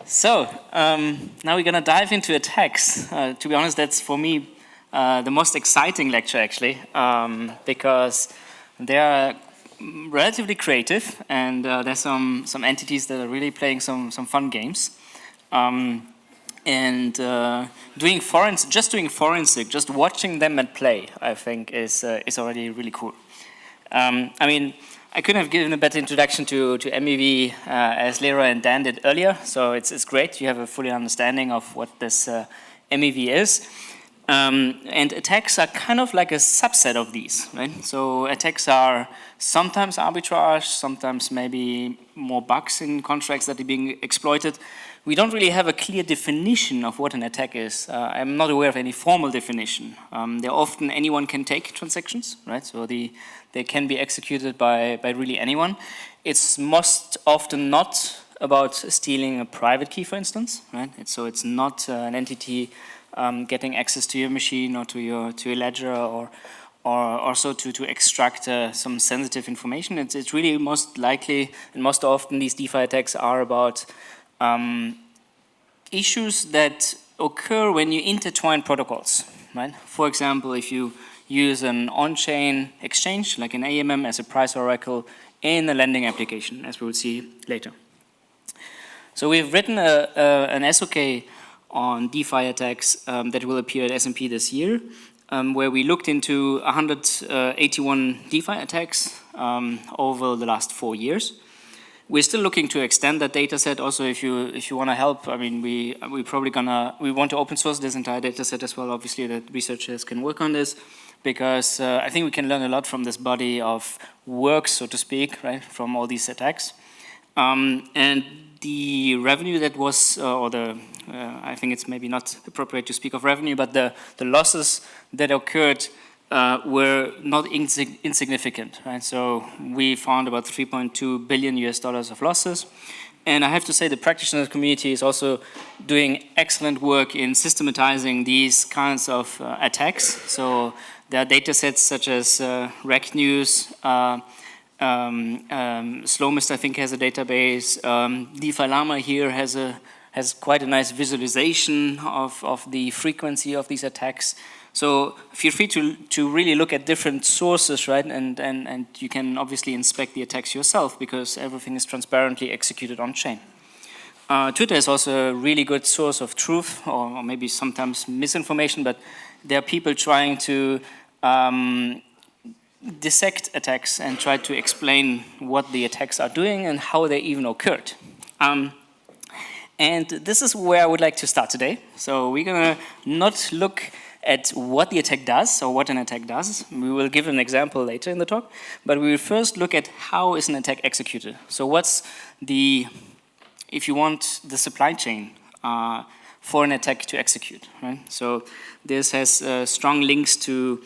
So, now we're going to dive into attacks. To be honest, that's for me the most exciting lecture actually, because they are relatively creative and there's some entities that are really playing some fun games. Doing forensic, just watching them at play, I think is already really cool. I mean, I couldn't have given a better introduction to MEV as Leroy and Dan did earlier, so it's great you have a full understanding of what this MEV is. And attacks are kind of like a subset of these, right? So attacks are sometimes arbitrage, sometimes maybe more bugs in contracts that are being exploited. We don't really have a clear definition of what an attack is. I'm not aware of any formal definition. They're often anyone can take transactions, right? So they can be executed by really anyone. It's most often not about stealing a private key, for instance, right? So it's not an entity getting access to your machine or to your ledger or also to extract some sensitive information. It's really most likely and most often these DeFi attacks are about issues that occur when you intertwine protocols, right? For example, if you use an on-chain exchange like an AMM as a price oracle in a lending application, as we will see later. So we've written an SOK on DeFi attacks that will appear at S&P this year, where we looked into 181 DeFi attacks over the last 4 years. We're still looking to extend that data set. Also, if you want to help, I mean, we want to open source this entire data set as well. Obviously, that researchers can work on this because I think we can learn a lot from this body of work, so to speak, right, from all these attacks. And the revenue that was, I think it's maybe not appropriate to speak of revenue, but the losses that occurred were not insignificant, right? So we found about $3.2 billion of losses. And I have to say the practitioner community is also doing excellent work in systematizing these kinds of attacks. So there are data sets such as Rec News, Slowmist, I think, has a database. DeFi Llama here has quite a nice visualization of the frequency of these attacks. So feel free to really look at different sources, right? And you can obviously inspect the attacks yourself because everything is transparently executed on chain. Twitter is also a really good source of truth, or maybe sometimes misinformation, but there are people trying to dissect attacks and try to explain what the attacks are doing and how they even occurred. And this is where I would like to start today. So we're gonna not look at what the attack does or what an attack does. We will give an example later in the talk, but we will first look at how is an attack executed. So what's the, if you want, the supply chain for an attack to execute, right? So this has strong links to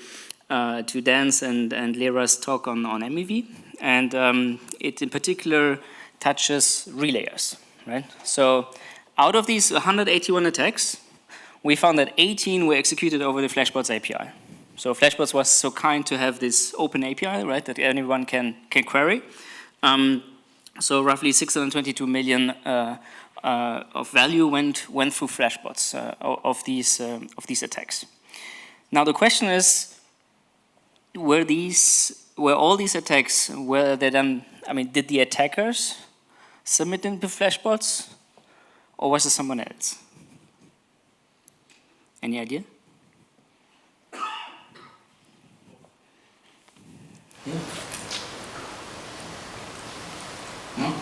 Dan's and Lera's talk on MEV, and it in particular touches relayers, right? So out of these 181 attacks, we found that 18 were executed over the Flashbots API. So Flashbots was so kind to have this open API, right, that anyone can query. So roughly 622 million of value went through Flashbots of these attacks. Now the question is, were all these attacks, were they done, I mean, did the attackers submit into Flashbots, or was it someone else? Any idea? No?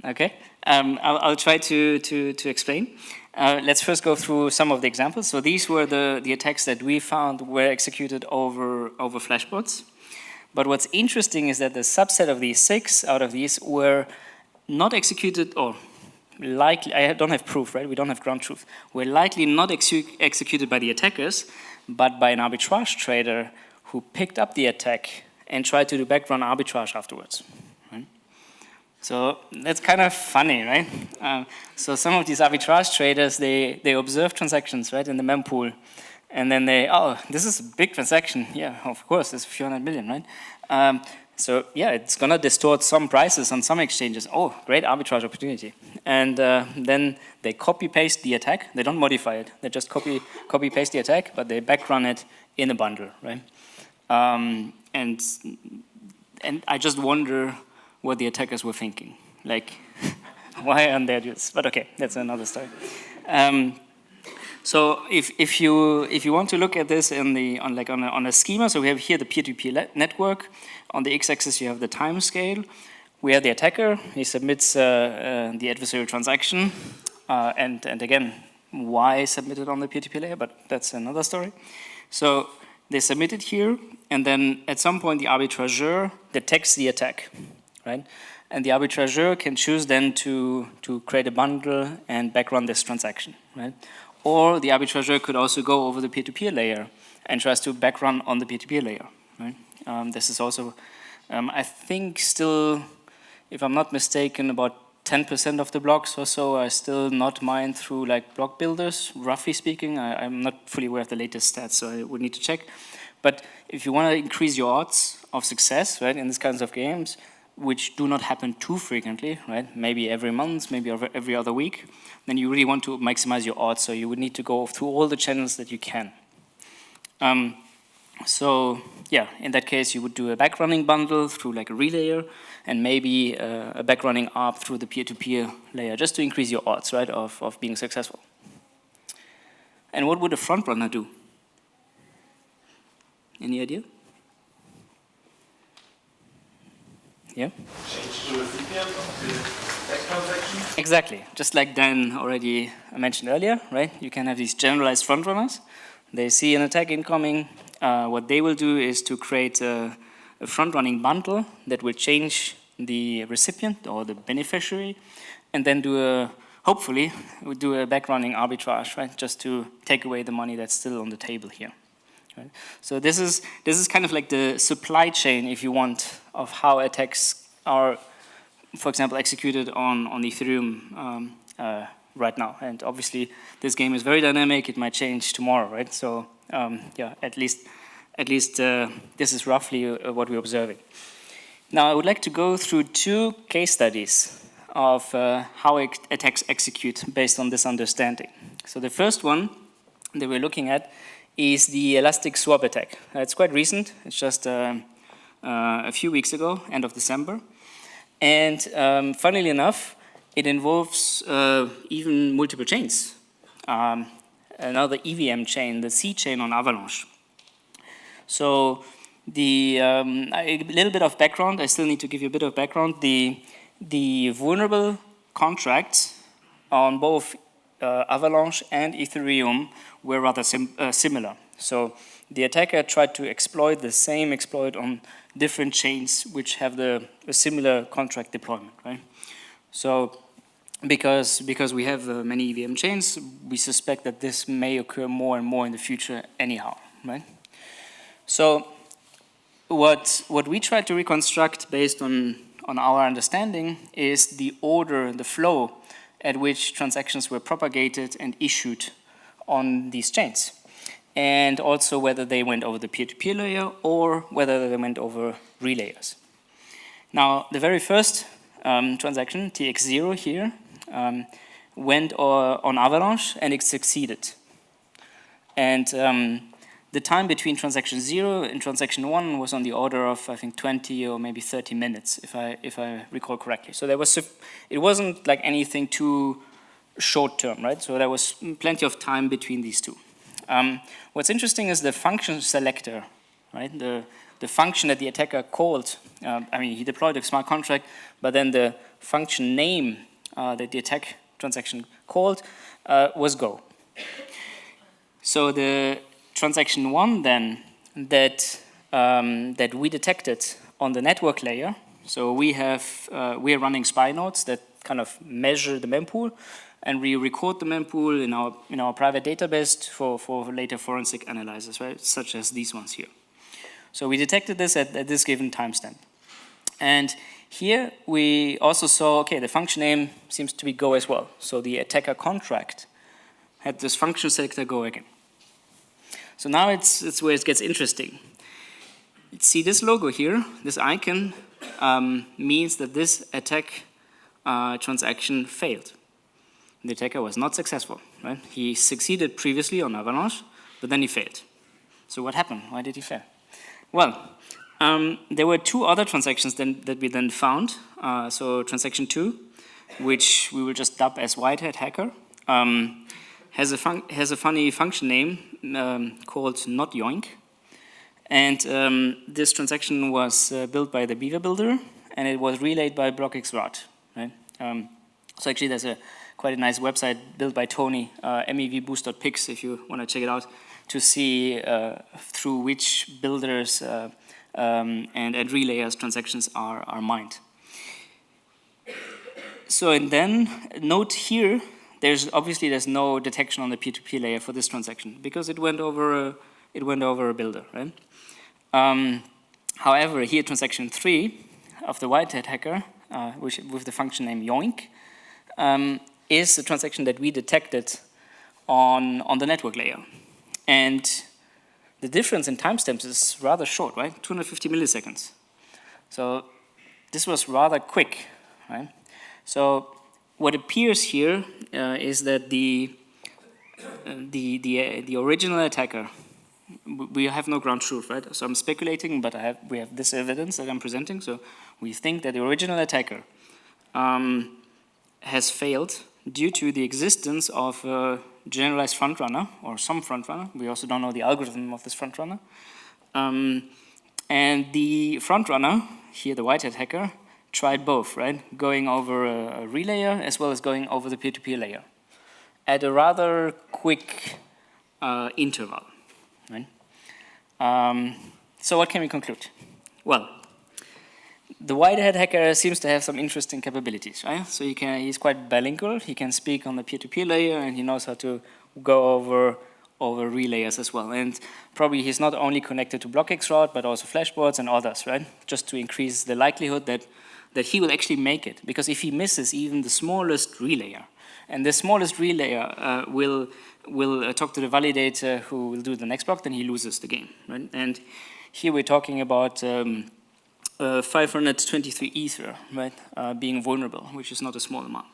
Okay, I'll try to explain. Let's first go through some of the examples. So these were the attacks that we found were executed over Flashbots. But what's interesting is that the subset of these 6 out of these were not executed, or likely, I don't have proof, right? We don't have ground truth. Were likely not executed by the attackers, but by an arbitrage trader who picked up the attack and tried to do background arbitrage afterwards. Right? So that's kind of funny, right? So some of these arbitrage traders, they observe transactions, right, in the mempool, And then they, oh, this is a big transaction. Yeah, of course, it's a few hundred million, right? So yeah, it's gonna distort some prices on some exchanges. Oh, great arbitrage opportunity. And then they copy paste the attack. They don't modify it. They just copy paste the attack, but they backrun it in a bundle, right? And I just wonder what the attackers were thinking. Like, why aren't they this? But okay, that's another story. So if you want to look at this on a schema, so we have here the peer-to-peer network. On the x-axis you have the time scale. We have the attacker. He submits the adversarial transaction, and again, why submit it on the peer-to-peer layer? But that's another story. So they submit it here, and then at some point the arbitrageur detects the attack, right? And the arbitrageur can choose then to create a bundle and backrun this transaction, right? Or the arbitrageur could also go over the peer-to-peer layer and tries to backrun on the peer-to-peer layer, right? This is also, I think still, if I'm not mistaken, about 10% of the blocks or so are still not mined through like block builders, roughly speaking. I'm not fully aware of the latest stats, so I would need to check. But if you want to increase your odds of success, right, in these kinds of games, which do not happen too frequently, right? Maybe every month, maybe every other week, then you really want to maximize your odds, so you would need to go through all the channels that you can. So yeah, in that case, you would do a backrunning bundle through like a relayer, and maybe a backrunning ARP through the peer-to-peer layer, just to increase your odds, right, of being successful. And what would a front runner do? Any idea? Yeah? Change the recipient of the back transaction? Exactly. Just like Dan already mentioned earlier, right? You can have these generalized front runners. They see an attack incoming. What they will do is to create a front-running bundle that will change the recipient or the beneficiary, and then hopefully, do a backrunning arbitrage, right? Just to take away the money that's still on the table here. Right? So this is kind of like the supply chain, if you want, of how attacks are, for example, executed on Ethereum right now. And obviously, this game is very dynamic. It might change tomorrow, right? So yeah, at least this is roughly what we're observing. Now, I would like to go through 2 case studies of how attacks execute based on this understanding. So the first one that we're looking at is the elastic swap attack. It's quite recent. It's just a few weeks ago, end of December. And funnily enough, it involves even multiple chains. Another EVM chain, the C chain on Avalanche. So a little bit of background, I still need to give you a bit of background. The vulnerable contracts on both Avalanche and Ethereum were rather similar. So the attacker tried to exploit the same exploit on different chains which have a similar contract deployment, right? So because we have many EVM chains, we suspect that this may occur more and more in the future anyhow, right? So what we try to reconstruct based on our understanding is the order, the flow at which transactions were propagated and issued on these chains. And also whether they went over the peer-to-peer layer or whether they went over relayers. Now, the very first transaction, TX0 here, went on Avalanche and it succeeded. And the time between transaction 0 and transaction 1 was on the order of, I think, 20 or maybe 30 minutes, if I recall correctly. So it wasn't like anything too short term, right? So there was plenty of time between these two. What's interesting is the function selector, right? The function that the attacker called, I mean, he deployed a smart contract, but then the function name that the attack transaction called was Go. So the transaction 1 then that we detected on the network layer, so we are running spy nodes that kind of measure the mempool, and we record the mempool in our private database for later forensic analysis, right? Such as these ones here. So we detected this at this given timestamp. And here we also saw, okay, the function name seems to be Go as well. So the attacker contract had this function selector Go again. So now it's where it gets interesting. See this logo here, this icon means that this attack transaction failed. The attacker was not successful, right? He succeeded previously on Avalanche, but then he failed. So what happened? Why did he fail? Well, there were two other transactions that we then found. So transaction 2, which we will just dub as Whitehead Hacker, has a funny function name called not yoink. And this transaction was built by the Beaver builder, and it was relayed by BlockSec. Right? So actually there's quite a nice website built by Tony, mevboost.pix, if you want to check it out, to see through which builders and relayers transactions are mined. So and then note here, there's no detection on the P2P layer for this transaction because it went over a builder, right? However, here transaction 3 of the Whitehead hacker, which with the function name yoink, is the transaction that we detected on the network layer. And the difference in timestamps is rather short, right? 250 milliseconds. So this was rather quick, right? So what appears here is that the original attacker, we have no ground truth, right? So I'm speculating, but we have this evidence that I'm presenting. So we think that the original attacker has failed due to the existence of a generalized frontrunner or some frontrunner. We also don't know the algorithm of this frontrunner. And the frontrunner, here the Whitehead hacker, tried both, right? Going over a relayer as well as going over the peer-to-peer layer at a rather quick interval, right? So what can we conclude? Well, the Whitehead hacker seems to have some interesting capabilities, right? So he's quite bilingual. He can speak on the peer-to-peer layer, and he knows how to go over relayers as well. And probably he's not only connected to BlockSec, but also Flashboards and others, right? Just to increase the likelihood that he will actually make it. Because if he misses even the smallest relayer, and the smallest relayer will talk to the validator who will do the next block, then he loses the game, right? And here we're talking about 523 Ether, right, being vulnerable, which is not a small amount.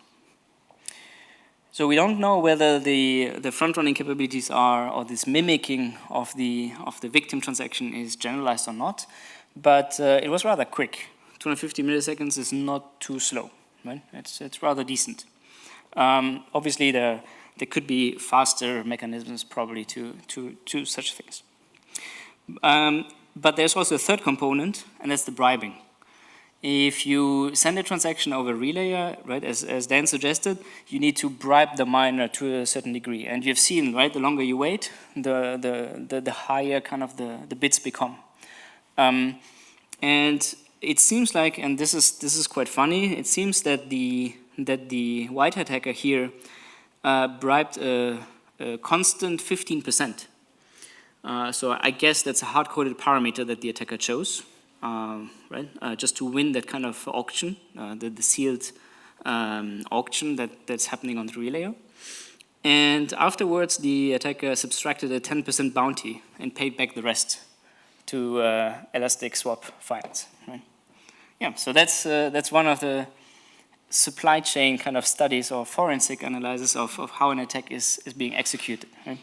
So we don't know whether the front-running capabilities are, or this mimicking of the victim transaction is generalized or not, but it was rather quick. 250 milliseconds is not too slow, right? It's rather decent. Obviously, there could be faster mechanisms probably to such things. But there's also a third component, and that's the bribing. If you send a transaction over relayer, right, as Dan suggested, you need to bribe the miner to a certain degree. And you've seen, right, the longer you wait, the higher kind of the bits become. And it seems like, and this is quite funny, it seems that the Whitehead hacker here bribed a constant 15%. So I guess that's a hard-coded parameter that the attacker chose, right? Just to win that kind of auction, the sealed auction that's happening on the relayer. And afterwards, the attacker subtracted a 10% bounty and paid back the rest to Elastic Swap Finance. Right? Yeah, so that's one of the supply chain kind of studies or forensic analysis of how an attack is being executed. Right?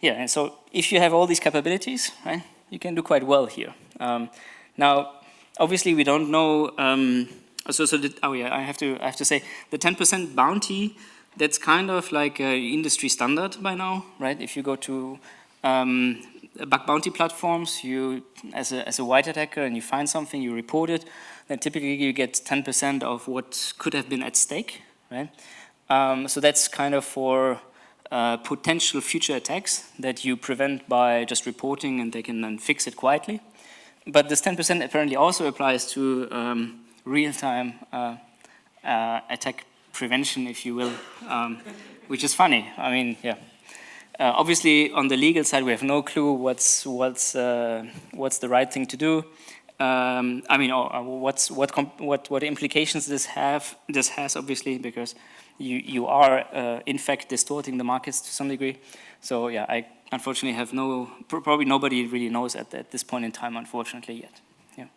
Yeah, and so if you have all these capabilities, right, you can do quite well here. Now, obviously, we don't know. I have to say the 10% bounty. That's kind of like an industry standard by now, right? If you go to bug bounty platforms, you as a Whitehead hacker and you find something, you report it, then typically you get 10% of what could have been at stake, right? So that's kind of for potential future attacks that you prevent by just reporting, and they can then fix it quietly. But this 10% apparently also applies to real-time attack prevention, if you will, which is funny. I mean, yeah. Obviously, on the legal side, we have no clue what's the right thing to do. I mean, what implications this has, obviously, because you are in fact distorting the markets to some degree. So yeah, unfortunately have probably nobody really knows at this point in time, unfortunately, yet. Yeah.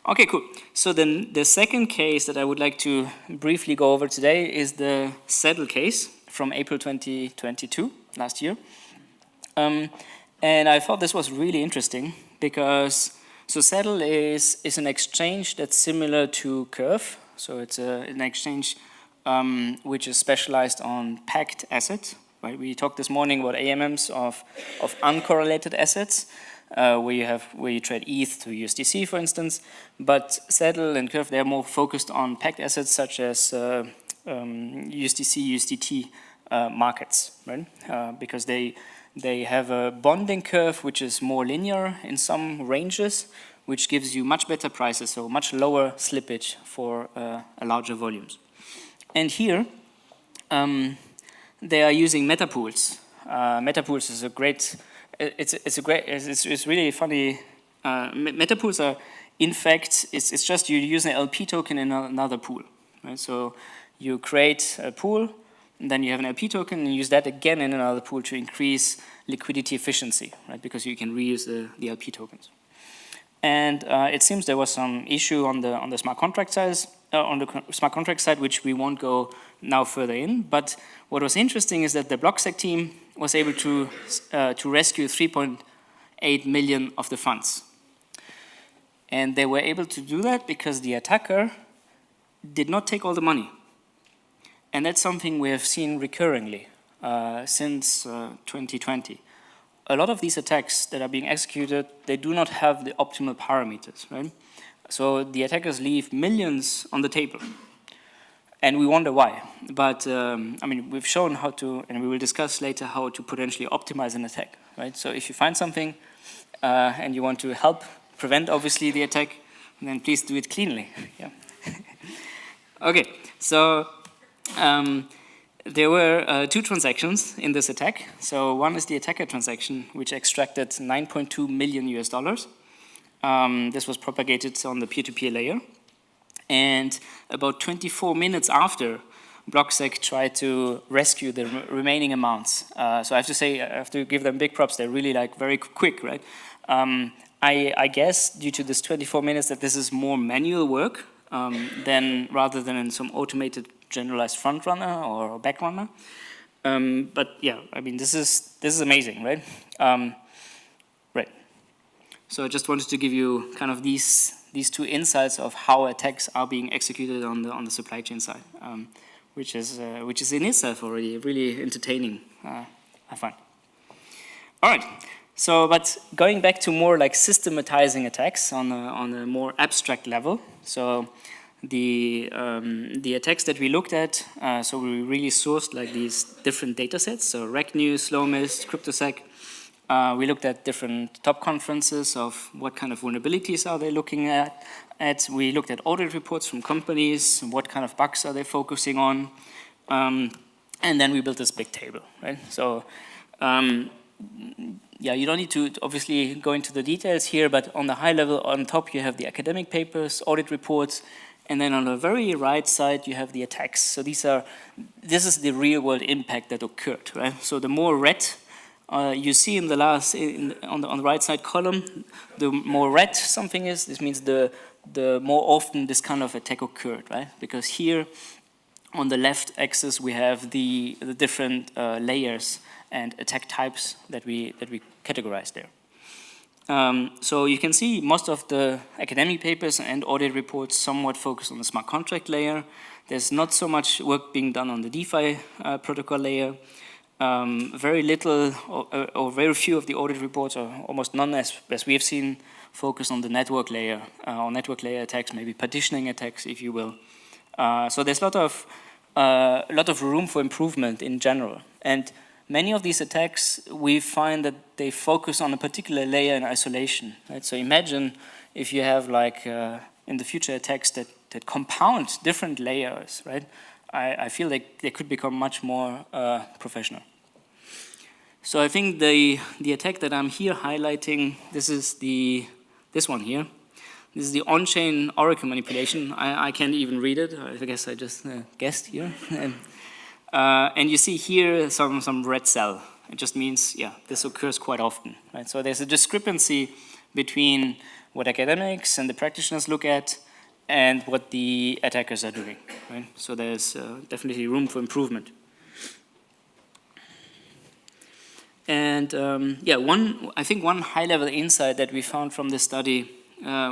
Okay, cool. So then the second case that I would like to briefly go over today is the Settle case from April 2022, last year. And I thought this was really interesting because Settle is an exchange that's similar to Curve. So it's an exchange which is specialized on packed assets. Right? We talked this morning about AMMs of uncorrelated assets, where you trade ETH to USDC, for instance. But Settle and Curve, they're more focused on packed assets such as USDC, USDT markets, right? Because they have a bonding curve which is more linear in some ranges, which gives you much better prices, so much lower slippage for larger volumes. And here, they are using metapools. Metapools is a great. It's really funny. Metapools are, in fact, it's just you use an LP token in another pool. Right? So you create a pool, and then you have an LP token, and you use that again in another pool to increase liquidity efficiency, right? Because you can reuse the LP tokens. And it seems there was some issue on the smart contract side, which we won't go now further in. But what was interesting is that the BlockSec team was able to rescue 3.8 million of the funds. And they were able to do that because the attacker did not take all the money. And that's something we have seen recurringly since 2020. A lot of these attacks that are being executed, they do not have the optimal parameters, right? So the attackers leave millions on the table. And we wonder why. But, I mean, we've shown how to, and we will discuss later, how to potentially optimize an attack, right? So if you find something and you want to help prevent, obviously, the attack, then please do it cleanly. Yeah. Okay, so there were two transactions in this attack. So one is the attacker transaction, which extracted 9.2 million US dollars. This was propagated on the peer-to-peer layer. And about 24 minutes after, BlockSec tried to rescue the remaining amounts. So I have to say, I have to give them big props. They're really like very quick, right? I guess due to this 24 minutes that this is more manual work rather than in some automated generalized front runner or back runner. But yeah, I mean, this is amazing, right? Right. So I just wanted to give you kind of these two insights of how attacks are being executed on the supply chain side, which is in itself already really entertaining. I find. All right. So, but going back to more like systematizing attacks on a more abstract level. So, the attacks that we looked at. So we really sourced like these different data sets. So RegNews, Slowmist, CryptoSec. We looked at different top conferences of what kind of vulnerabilities are they looking at. We looked at audit reports from companies, what kind of bugs are they focusing on, and then we built this big table, right? So, yeah, you don't need to obviously go into the details here, but on the high level, on top you have the academic papers, audit reports, and then on the very right side you have the attacks. So this is the real world impact that occurred, right? So the more red you see in the on the right side column, the more red something is, this means the more often this kind of attack occurred, right? Because here on the left axis we have the different layers and attack types that we categorize there. So you can see most of the academic papers and audit reports somewhat focus on the smart contract layer. There's not so much work being done on the DeFi protocol layer. Very little or very few of the audit reports, or almost none as we have seen, focus on the network layer, or network layer attacks, maybe partitioning attacks, if you will. So there's a lot of room for improvement in general. And many of these attacks, we find that they focus on a particular layer in isolation. Right? So imagine if you have like in the future attacks that compound different layers, right? I feel like they could become much more professional. So I think the attack that I'm here highlighting, this is this one here. This is the on-chain Oracle manipulation. I can't even read it. I guess I just guessed here. And you see here some red cell, It just means, yeah, this occurs quite often, right? So there's a discrepancy between what academics and the practitioners look at and what the attackers are doing, right? So there's definitely room for improvement. And yeah, I think one high-level insight that we found from this study,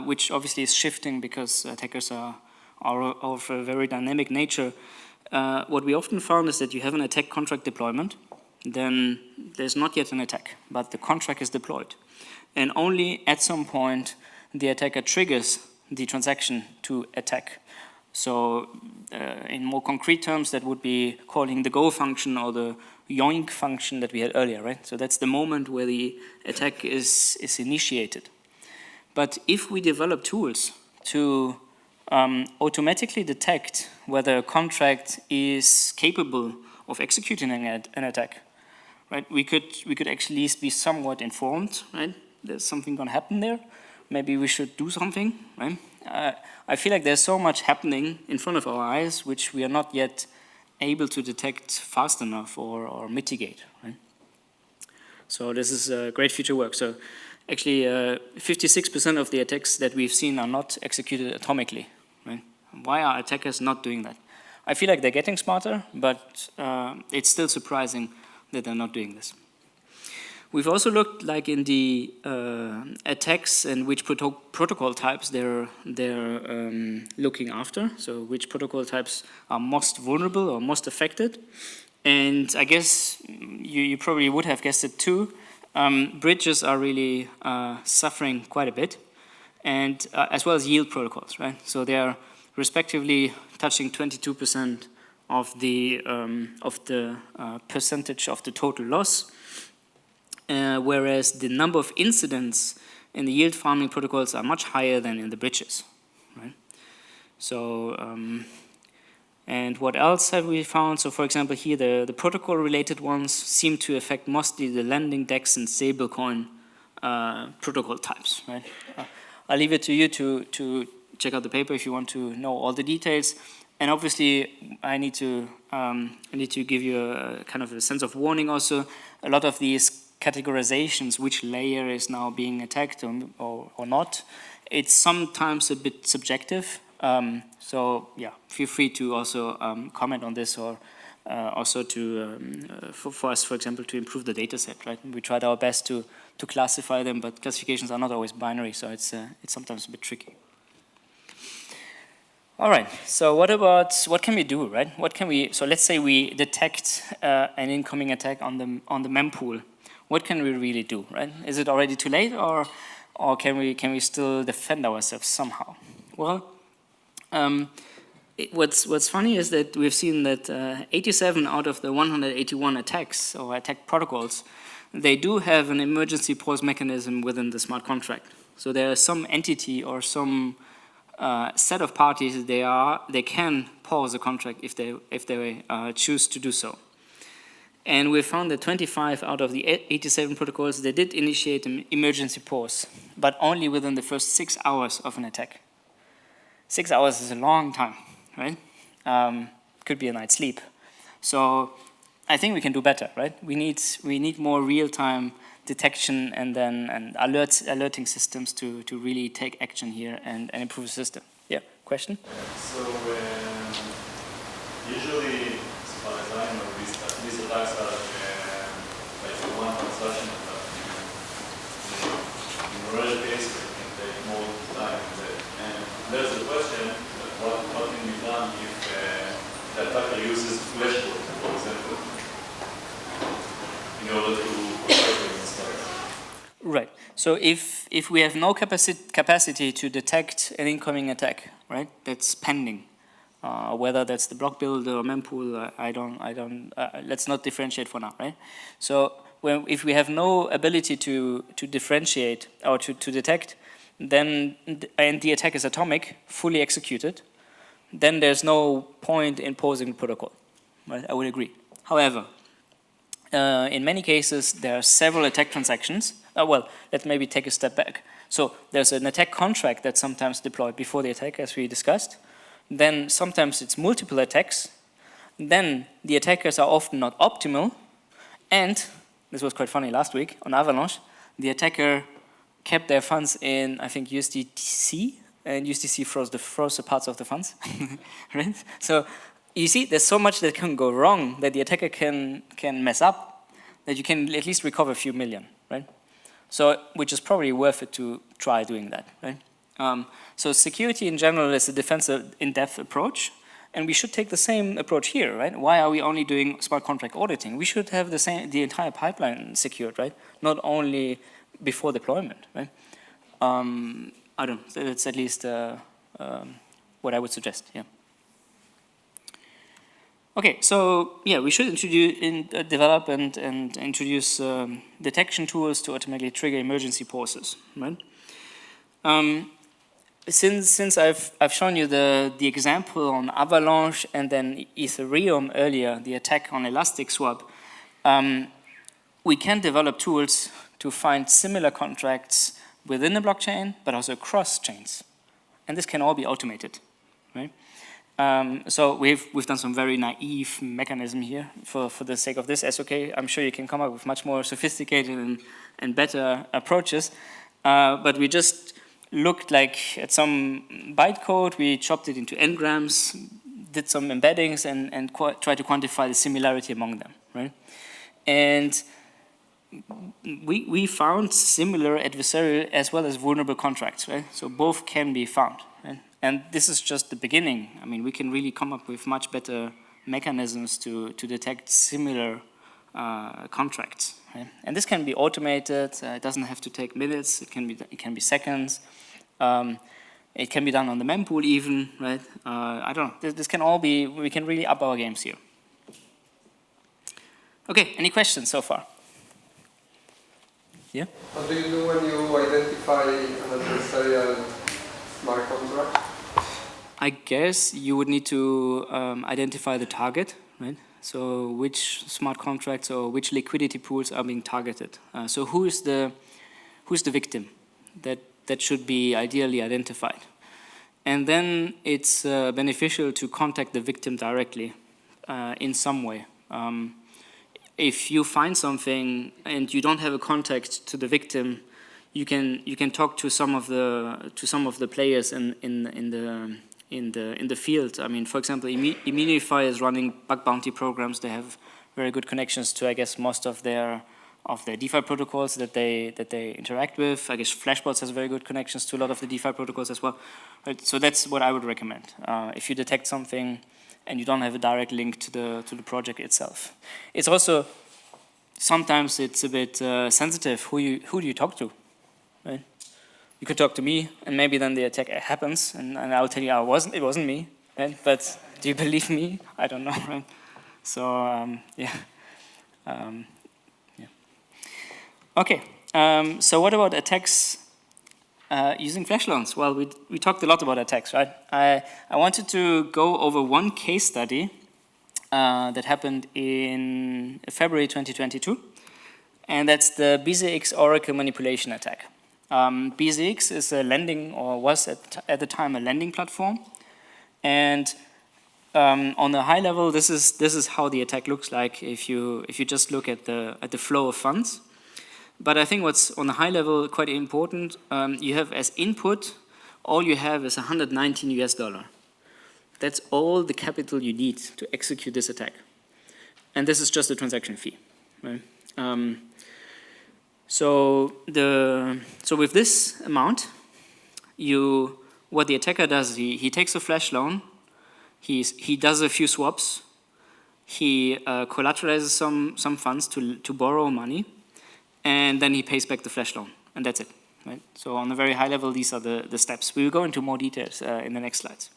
which obviously is shifting because attackers are of a very dynamic nature, what we often found is that you have an attack contract deployment, then there's not yet an attack, but the contract is deployed. And only at some point the attacker triggers the transaction to attack. So in more concrete terms, that would be calling the go function or the yoink function that we had earlier, right? So that's the moment where the attack is initiated. But if we develop tools to automatically detect whether a contract is capable of executing an attack, right? We could actually at least be somewhat informed, right? There's something going to happen there. Maybe we should do something, right? I feel like there's so much happening in front of our eyes which we are not yet able to detect fast enough or mitigate, right? So this is great future work. So actually 56% of the attacks that we've seen are not executed atomically, right? Why are attackers not doing that? I feel like they're getting smarter, but it's still surprising that they're not doing this. We've also looked like in the attacks and which protocol types they're looking after. So which protocol types are most vulnerable or most affected. And I guess you probably would have guessed it too. Bridges are really suffering quite a bit, and as well as yield protocols, right? So they are respectively touching 22% of the percentage of the total loss. Whereas the number of incidents in the yield farming protocols are much higher than in the bridges, right? So, and what else have we found? So, for example, here the protocol-related ones seem to affect mostly the lending, DEX, and stablecoin protocol types, right? I'll leave it to you to check out the paper if you want to know all the details. And obviously, I need to give you a kind of a sense of warning also. A lot of these categorizations, which layer is now being attacked or not, it's sometimes a bit subjective. So yeah, feel free to also comment on this, or also to for us, for example, to improve the data set, right? We tried our best to classify them, but classifications are not always binary, so it's sometimes a bit tricky. All right, so what can we do, right? So let's say we detect an incoming attack on the mempool. What can we really do, right? Is it already too late, or can we still defend ourselves somehow? Well, what's funny is that we've seen that 87 out of the 181 attacks or attack protocols, they do have an emergency pause mechanism within the smart contract. So there is some entity or some set of parties they can pause a contract if they choose to do so. And we found that 25 out of the 87 protocols, they did initiate an emergency pause, but only within the first 6 hours of an attack. 6 hours is a long time, right? Could be a night's sleep. So I think we can do better, right? We need more real-time detection and alerting systems to really take action here and improve the system. Yeah, question? So usually, as far as I know, these attacks are like one transaction attack. In rare cases, it can take more time. And there's the question, what can be done if the attacker uses flashboard, for example, in order to protect against that? Right. So if we have no capacity to detect an incoming attack, right, that's pending, whether that's the block builder or mempool, let's not differentiate for now, right? So if we have no ability to differentiate or to detect, then and the attack is atomic, fully executed, then there's no point in posing the protocol, right? I would agree. However, in many cases, there are several attack transactions. Well, let's maybe take a step back. So there's an attack contract that's sometimes deployed before the attack, as we discussed. Then sometimes it's multiple attacks. Then the attackers are often not optimal. And this was quite funny last week, on Avalanche, the attacker kept their funds in, I think, USDC, and USDC froze the parts of the funds, right? So you see, there's so much that can go wrong that the attacker can mess up that you can at least recover a few million, right? So, which is probably worth it to try doing that, right? So security in general is a defensive in-depth approach, and we should take the same approach here, right? Why are we only doing smart contract auditing? We should have the entire pipeline secured, right? Not only before deployment, right? I don't know, that's at least what I would suggest, yeah. Okay, so yeah, we should develop and introduce detection tools to automatically trigger emergency pauses, right? Since I've shown you the example on Avalanche and then Ethereum earlier, the attack on Elastic Swap, we can develop tools to find similar contracts within the blockchain, but also across chains, and this can all be automated, right? So we've done some very naive mechanism here for the sake of this SOK. I'm sure you can come up with much more sophisticated and better approaches, but we just looked like at some bytecode, we chopped it into n-grams, did some embeddings and tried to quantify the similarity among them, right? And we found similar adversarial as well as vulnerable contracts, right? So both can be found, right? And this is just the beginning. I mean, we can really come up with much better mechanisms to detect similar contracts, right? And this can be automated. It doesn't have to take minutes. It can be seconds. It can be done on the mempool even, right? I don't know. This can all be. We can really up our games here. Okay. Any questions so far? Yeah. What do you do when you identify an adversarial smart contract? I guess you would need to identify the target, right? So which smart contracts or which liquidity pools are being targeted. So who's the victim? That should be ideally identified. And then it's beneficial to contact the victim directly in some way. If you find something and you don't have a contact to the victim, you can talk to some of the players in the field. I mean, for example, Immunify is running bug bounty programs. They have very good connections to, I guess, most of their DeFi protocols that they interact with. I guess Flashbots has very good connections to a lot of the DeFi protocols as well. Right? So that's what I would recommend. If you detect something and you don't have a direct link to the project itself. It's also sometimes it's a bit sensitive. Who do you talk to? Right? You could talk to me, and maybe then the attack happens, and I'll tell you, it wasn't me, right? But do you believe me? I don't know, right? So yeah. Okay. So what about attacks using flash loans? Well, we talked a lot about attacks, right? I wanted to go over one case study that happened in February 2022, and that's the bZx-Oracle manipulation attack. bZx is a lending, or was at the time a lending platform, and on a high level, this is how the attack looks like if you just look at the flow of funds. But I think what's on a high level quite important, you have as input, all you have is $119 US. That's all the capital you need to execute this attack. And this is just a transaction fee, right? So with this amount, what the attacker does, he takes a flash loan, he does a few swaps, he collateralizes some funds to borrow money, and then he pays back the flash loan, and that's it, right? So on a very high level, these are the steps. We will go into more details in the next slides.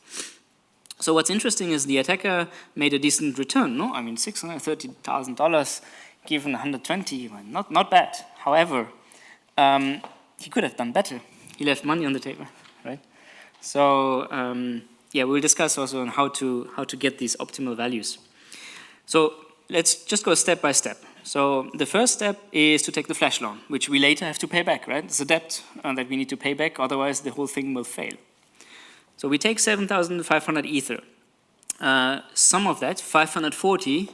So what's interesting is the attacker made a decent return, no? I mean, $630,000 given 120, not bad. However, he could have done better. He left money on the table, right? So yeah, we'll discuss also on how to get these optimal values. So let's just go step by step. So the first step is to take the flash loan, which we later have to pay back, right? It's a debt that we need to pay back, otherwise the whole thing will fail. So we take 7,500 Ether. Some of that, 540,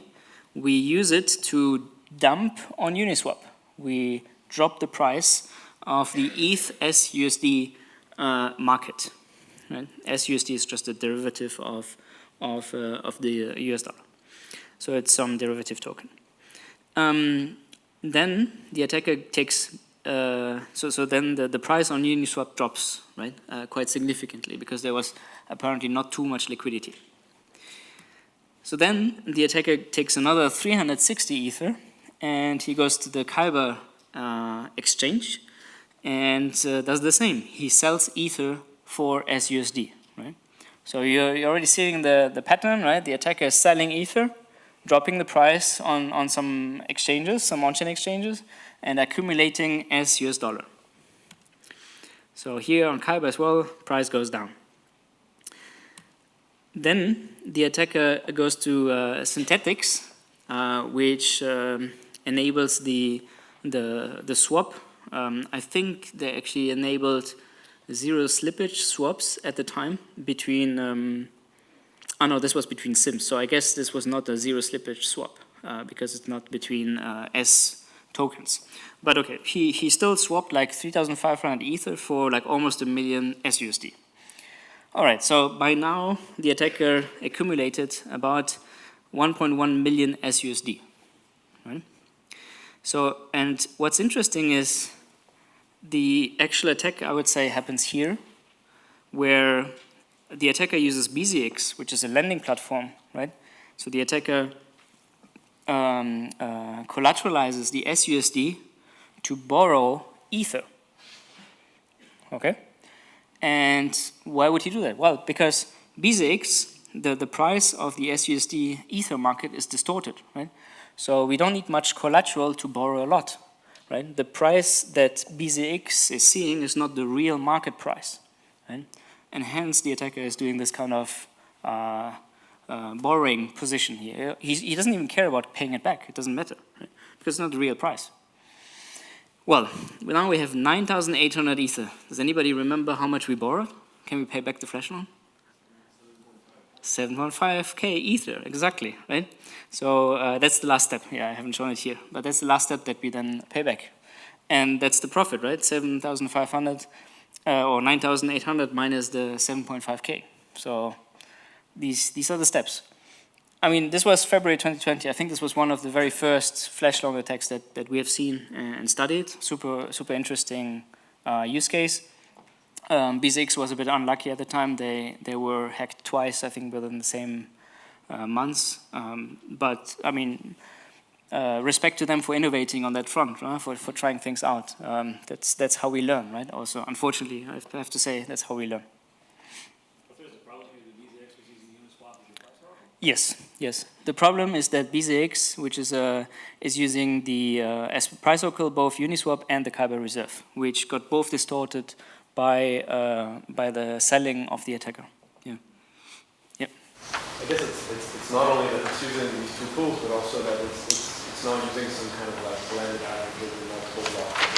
we use it to dump on Uniswap. We drop the price of the ETH SUSD market. Right? SUSD is just a derivative of the US dollar. So it's some derivative token. Then the attacker takes, so then the price on Uniswap drops, right, quite significantly because there was apparently not too much liquidity. So then the attacker takes another 360 Ether and he goes to the Kyber exchange and does the same. He sells Ether for SUSD, right? So you're already seeing the pattern, right? The attacker is selling Ether, dropping the price on some exchanges, some on-chain exchanges, and accumulating as US dollar. So here on Kyber as well, price goes down. Then the attacker goes to synthetics, which enables the swap. I think they actually enabled zero slippage swaps at the time between, oh no, this was between SIMs. So I guess this was not a zero slippage swap because it's not between S tokens. But okay, he still swapped like 3,500 Ether for like almost 1 million SUSD. All right, so by now the attacker accumulated about 1.1 million SUSD, right? So, and what's interesting is the actual attack, I would say, happens here, where the attacker uses bZx, which is a lending platform, right? So the attacker collateralizes the SUSD to borrow Ether, okay? And why would he do that? Well, because bZx, the price of the SUSD Ether market is distorted, right? So we don't need much collateral to borrow a lot, right? The price that bZx is seeing is not the real market price, right? And hence the attacker is doing this kind of borrowing position here. He doesn't even care about paying it back. It doesn't matter, right? Because it's not the real price. Well, now we have 9,800 Ether. Does anybody remember how much we borrowed? Can we pay back the flash loan? 7.5K Ether, exactly, right? So that's the last step. Yeah, I haven't shown it here, but that's the last step that we then pay back. And that's the profit, right? 7,500 or 9,800 minus the 7.5K. So these are the steps. I mean, this was February 2020. I think this was one of the very first flash loan attacks that we have seen and studied. Super interesting use case. bZx was a bit unlucky at the time. They were hacked twice, I think, within the same months. But I mean, respect to them for innovating on that front, right? for trying things out. That's how we learn, right? Also, unfortunately, I have to say that's how we learn. But there's a problem here. The bZx was using Uniswap as your price oracle? Yes. The problem is that bZx, which is using the as price oracle both Uniswap and the Kyber reserve, which got both distorted by the selling of the attacker. Yeah. Yep. I guess it's not only that it's using these two pools, but also that it's not using some kind of like blended average over multiple blocks of the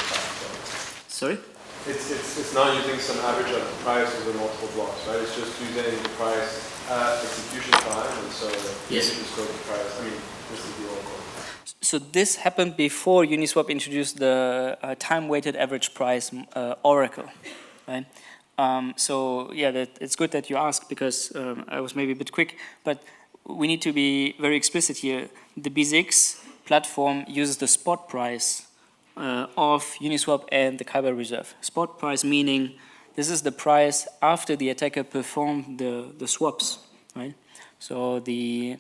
price. Sorry? It's not using some average of the price over multiple blocks, right? It's just using the price at execution time, and so yes. You just go to the price. I mean, this is the oracle. So this happened before Uniswap introduced the time-weighted average price oracle, right? So yeah, it's good that you asked because I was maybe a bit quick, but we need to be very explicit here. The bZx platform uses the spot price of Uniswap and the Kyber reserve. Spot price meaning this is the price after the attacker performed the swaps, right? So the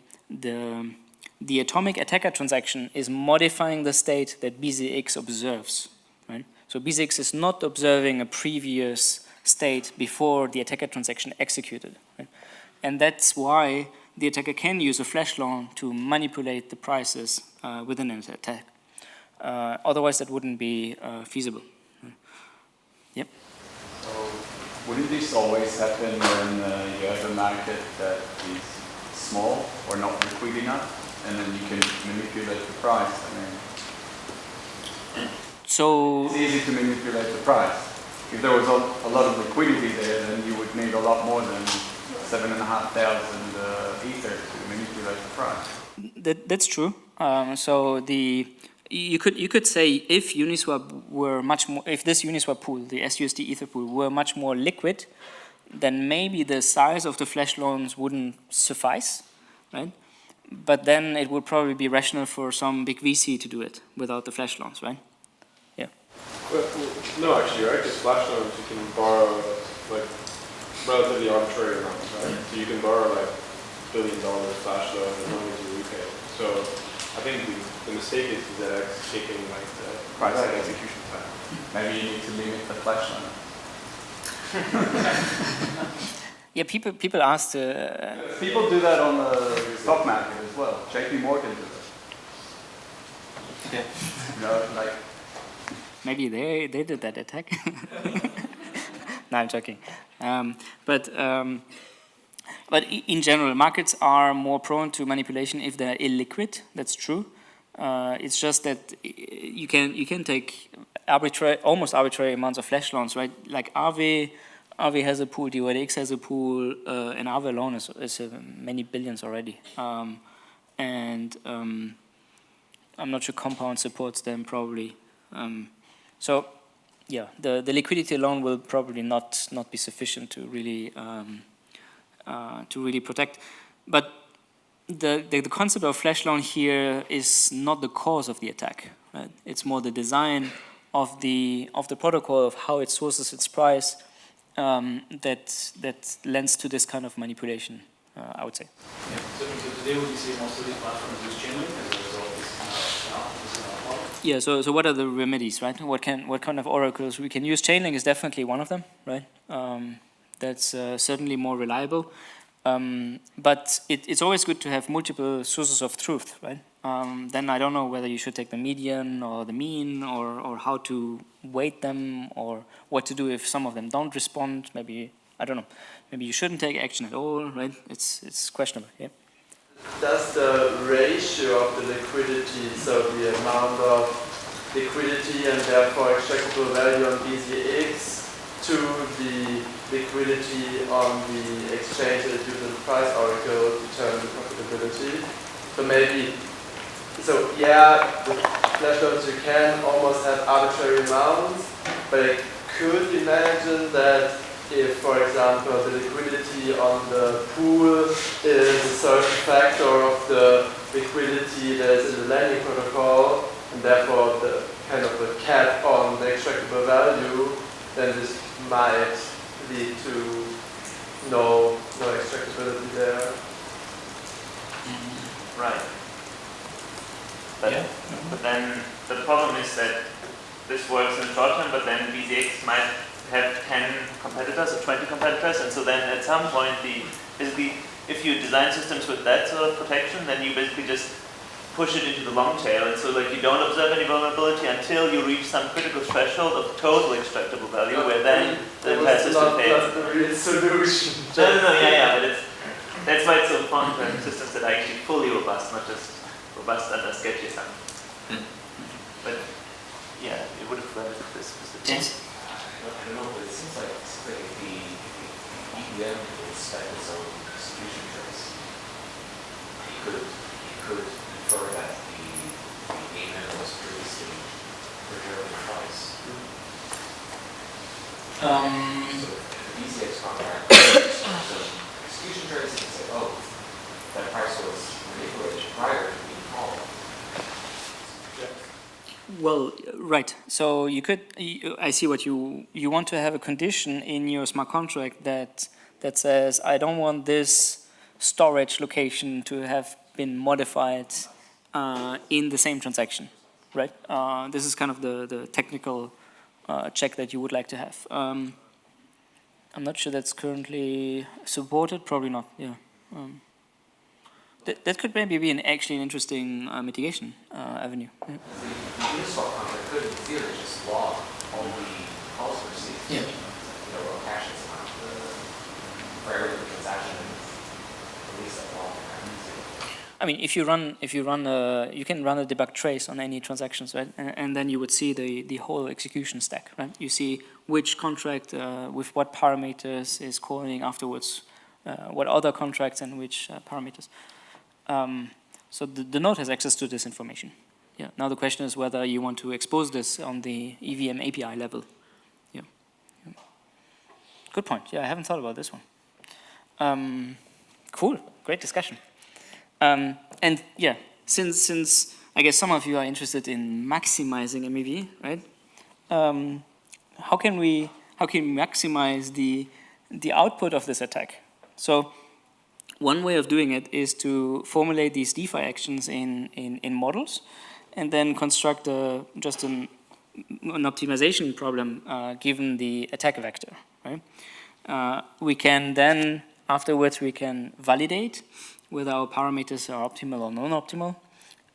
atomic attacker transaction is modifying the state that bZx observes, right? So bZx is not observing a previous state before the attacker transaction executed, right? And that's why the attacker can use a flash loan to manipulate the prices within an attack. Otherwise, that wouldn't be feasible. Yep. So, wouldn't this always happen when you have a market that is small or not liquid enough, and then you can manipulate the price? I mean, so it's easy to manipulate the price. If there was a lot of liquidity there, then you would need a lot more than 7,500 Ether to manipulate the price. That's true. So you could say if Uniswap were much more, if this Uniswap pool, the SUSD Ether pool, were much more liquid, then maybe the size of the flash loans wouldn't suffice, right? But then it would probably be rational for some big VC to do it without the flash loans, right? Yeah. Well, no, actually, right? Because flash loans you can borrow like relatively arbitrary amounts, right? So you can borrow like $1 billion flash loan as long as you repay. So I think the mistake is that it's taking like the price and execution time. Maybe you need to limit the flash loan. Yeah, people asked. People do that on the stock market as well. JP Morgan does it. Okay. You know, like. Maybe they did that attack. No, I'm joking. But in general, markets are more prone to manipulation if they're illiquid. That's true. It's just that you can take almost arbitrary amounts of flash loans, right? Like Aave has a pool, DYDX has a pool, and Aave alone is many billions already. And I'm not sure Compound supports them probably. So yeah, the liquidity alone will probably not be sufficient to really protect. But the concept of flash loan here is not the cause of the attack. Right? It's more the design of the protocol, of how it sources its price, that lends to this kind of manipulation, I would say. Yeah. So today would you say most of these platforms use chainlink as a result of this model? Yeah. So what are the remedies, right? What kind of oracles we can use? Chainlink is definitely one of them, right? That's certainly more reliable. But it's always good to have multiple sources of truth, right? Then I don't know whether you should take the median or the mean or how to weight them or what to do if some of them don't respond. Maybe, I don't know, maybe you shouldn't take action at all, right? It's questionable, yeah. Does the ratio of the liquidity, so the amount of liquidity and therefore extractable value on bZx to the liquidity on the exchange that uses the price oracle determine the profitability? So maybe, yeah, with flash loans you can almost have arbitrary amounts, but I could imagine that if, for example, the liquidity on the pool is a certain factor of the liquidity that is in the lending protocol, and therefore the kind of the cap on the extractable value, then this might lead to no extractability there. Right. But then the problem is that this works in the short term, but then bZx might have 10 competitors or 20 competitors, and so then at some point, basically, if you design systems with that sort of protection, then you basically just push it into the long tail, and so like you don't observe any vulnerability until you reach some critical threshold of total extractable value, where then the entire system fails. That's the real solution. No, but that's why it's so fun to have systems that are actually fully robust, not just robust under sketchy something. But yeah, it would have led to this specific. Yes. I don't know, but it seems like the EVM will spec its own execution trace. He could infer that the AMM was previously procured the price. So if the bZx contract so execution trace, you can say, oh, that price was manipulated prior to being called. Well, right. So you could. I see what you want to have a condition in your smart contract that says I don't want this storage location to have been modified in the same transaction, right? This is kind of the technical check that you would like to have. I'm not sure that's currently supported. Probably not. Yeah. That could maybe be actually an interesting mitigation avenue. Yeah. The Uniswap contract could, in theory, just log all the calls received. Yeah. Or caches amount for every transaction and release that log. I mean, if you can run a debug trace on any transactions, right? And then you would see the whole execution stack, right? You see which contract with what parameters is calling afterwards, what other contracts and which parameters. So the node has access to this information. yeah, now the question is whether you want to expose this on the EVM API level. Yeah. Good point. Yeah, I haven't thought about this one. Cool. Great discussion. And yeah, since I guess some of you are interested in maximizing MEV, right? How can we maximize the output of this attack? So one way of doing it is to formulate these DeFi actions in models, and then construct just an optimization problem given the attack vector. Right? We can then afterwards we can validate whether our parameters are optimal or non-optimal.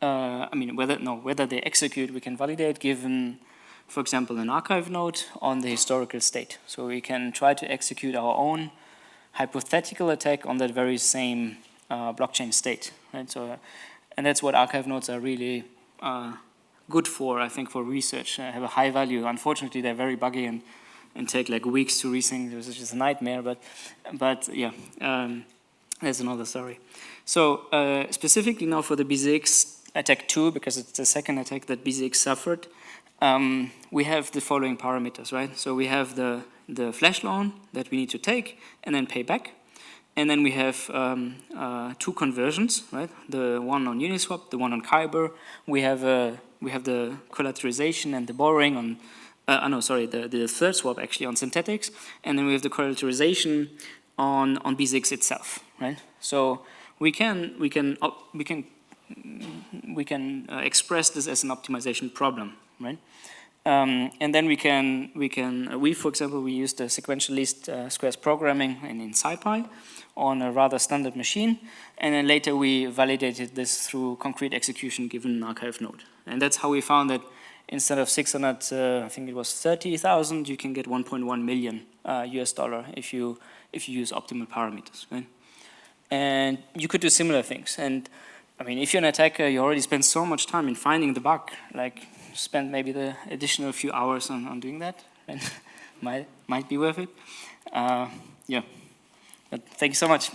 I mean whether they execute. We can validate given, for example, an archive node on the historical state. So we can try to execute our own hypothetical attack on that very same blockchain state, right? So, and that's what archive nodes are really good for, I think, for research. Have a high value. Unfortunately, they're very buggy and take like weeks to resync, which is just a nightmare. But yeah, that's another story. So specifically now for the bZx attack 2, because it's the second attack that bZx suffered, we have the following parameters, right? So we have the flash loan that we need to take and then pay back. And then we have two conversions, right? The one on Uniswap, the one on Kyber. We have the collateralization and the borrowing on, the third swap actually on synthetics. And then we have the collateralization on bZx itself, right? So we can express this as an optimization problem, right? And then we for example, we use the sequential least squares programming in SciPy on a rather standard machine, and then later we validated this through concrete execution given an archive node. And that's how we found that instead of 600, I think it was 30,000, you can get 1.1 million US dollar if you use optimal parameters, right? And you could do similar things. And I mean, if you're an attacker, you already spend so much time in finding the bug, like spend maybe the additional few hours on doing that, and might be worth it. Yeah, but thank you so much.